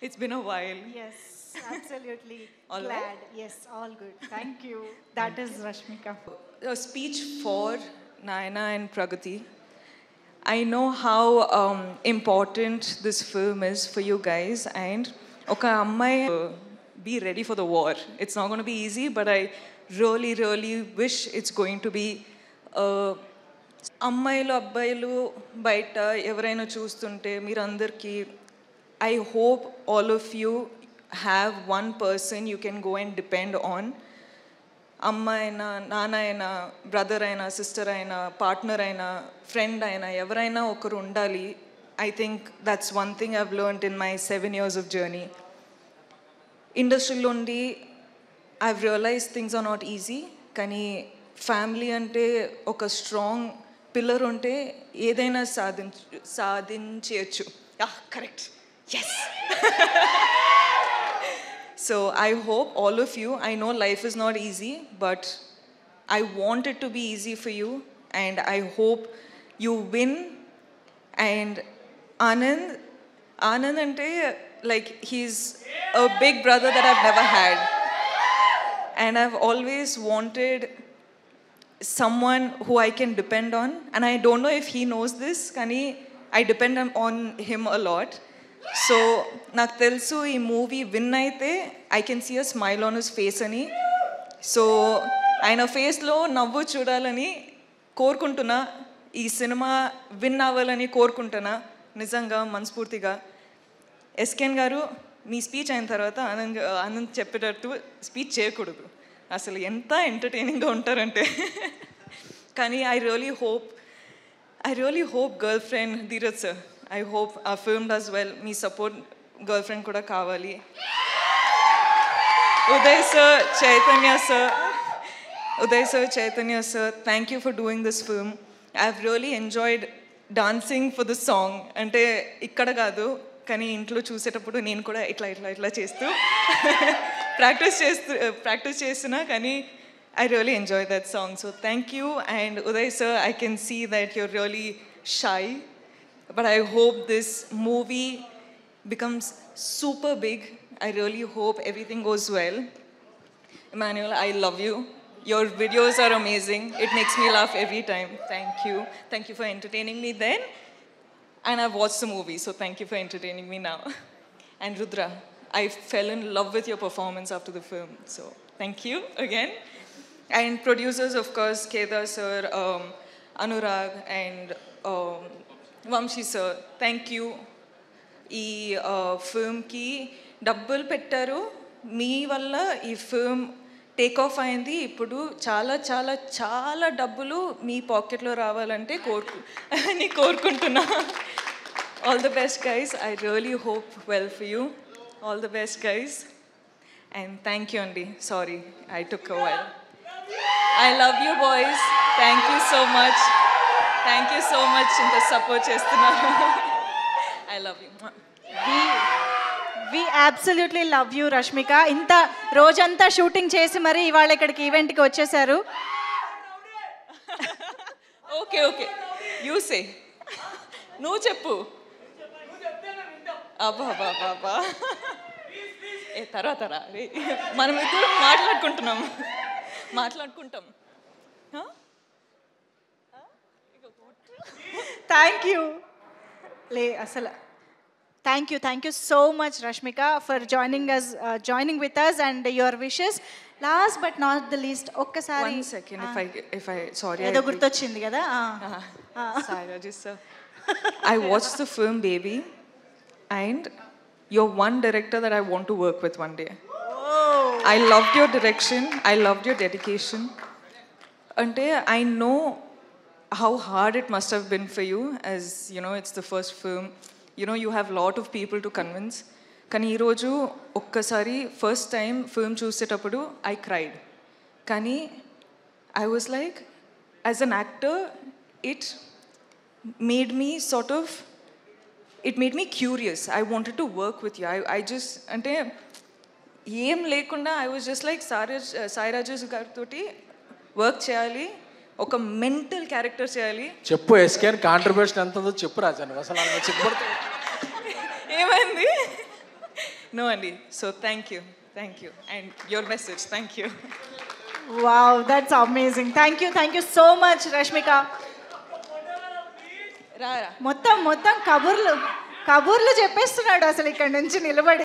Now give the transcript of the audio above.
It's been a while. Yes, absolutely. All Glad. right? Yes, all good. Thank you. That is Rashmika. A speech for Naina and Pragati. I know how important this film is for you guys, and oka ammai be ready for the war. It's not going to be easy, but I really, really wish it's going to be. అమ్మాయిలు అబ్బాయిలు బయట ఎవరైనా చూస్తుంటే మీరందరికీ I hope all of you have one person you can go and depend on. అమ్మ అయినా నాన్న అయినా బ్రదర్ అయినా సిస్టర్ అయినా పార్ట్నర్ అయినా ఫ్రెండ్ అయినా ఎవరైనా ఒకరు ఉండాలి. I think that's one thing I've learned in my 7 years of journey. ఇండస్ట్రీలో ఉండి I've realise things are not easy, కానీ ఫ్యామిలీ అంటే ఒక స్ట్రాంగ్ పిల్లర్ ఉంటే ఏదైనా సాధించవచ్చు. Correct, yes. So I hope all of you, I know life is not easy, but I want it to be easy for you, and I hope you win. And Anand ante, like, he's a big brother that I've never had, and I've always wanted someone who I can depend on, and I don't know if he knows this, kani I depend on him a lot. So నాకు తెలుసు ఈ movie win అయితే I can see a smile on his face అని. So ఆయన ఫేస్లో నవ్వు చూడాలని కోరుకుంటున్నా. ఈ సినిమా విన్ అవ్వాలని కోరుకుంటున్నా నిజంగా మనస్ఫూర్తిగా. ఎస్కేన్ గారు, మీ స్పీచ్ అయిన తర్వాత ఆనంద్ చెప్పేటట్టు స్పీచ్ చేయకూడదు. అసలు ఎంత ఎంటర్టైనింగ్గా ఉంటారంటే. కానీ I really hope girl friend Dheeraj sir, I hope our film does well. Me support girlfriend kuda kavali. Uday sir, Chaitanya sir, thank you for doing this film. I've really enjoyed dancing for the song. Ante ikkada kaadu, kani intlo chusetappudu nenu kuda itla chestu practice chestuna, kani I really enjoyed that song. So thank you. And Uday sir, I can see that you're really shy, but I hope this movie becomes super big. I really hope everything goes well. Emmanuel, I love you. Your videos are amazing. It makes me laugh every time. Thank you. Thank you for entertaining me then. And I've watched the movie, so thank you for entertaining me now. And Rudra, I fell in love with your performance after the film. So thank you again. And producers, of course, Kedar sir, Anurag, and Vamsi sir, thank you. ఈ ఫిల్మ్కి డబ్బులు పెట్టారు, మీ వల్ల ఈ film take off అయింది. ఇప్పుడు చాలా చాలా చాలా డబ్బులు మీ పాకెట్లో రావాలంటే కోరుకుంటున్నా. All the best guys. I really hope well for you. All the best guys. And thank you అండి. Sorry I took a while. I love you boys. Thank you so much. Thank you so much ఇంత support చేస్తున్నారు. I love you. We absolutely love you Rashmika. ఇంత రోజంతా shooting చేసి మరి ఇవాళ ఇక్కడికి ఈవెంట్కి వచ్చేసారు. Okay okay, you say. నువ్వు చెప్పు. అబ్బా బాబా, తర్వాత రా, మనం ఇద్దరు మాట్లాడుకుంటాం. Thank you. అసలు thank you so much Rashmika for joining with us and your wishes. Last but not the least, ఒక్కసారి ఏదో గుర్తొచ్చింది కదా. I watched the film Baby, and you're one director that I want to work with one day. I loved your direction. I loved your dedication. Ante I know how hard it must have been for you, as you know, it's the first film. You know, you have a lot of people to convince. Kani ee roju okkasari first time film chusetappudu I cried. Kani I was like, as an actor, it made me curious. I wanted to work with you. I just ante ఏం లేకుండా I was just like Sai Rajesh గారితోటి work చేయాలి, ఒక mental character చేయాలి. చెప్పు ఎస్కేన్ contribution ఎంత ఉందో చెప్పు రాజా. అసలు చెప్పు. ఏమైంది? No, Andy. So thank you. Thank you. And your message. Thank you. Wow, that's amazing. Thank you so much, Rashmika. Rara. మొత్తం కబుర్లు చెప్పేస్తున్నాడు అసలు ఇక్కడ నుంచి నిలబడి.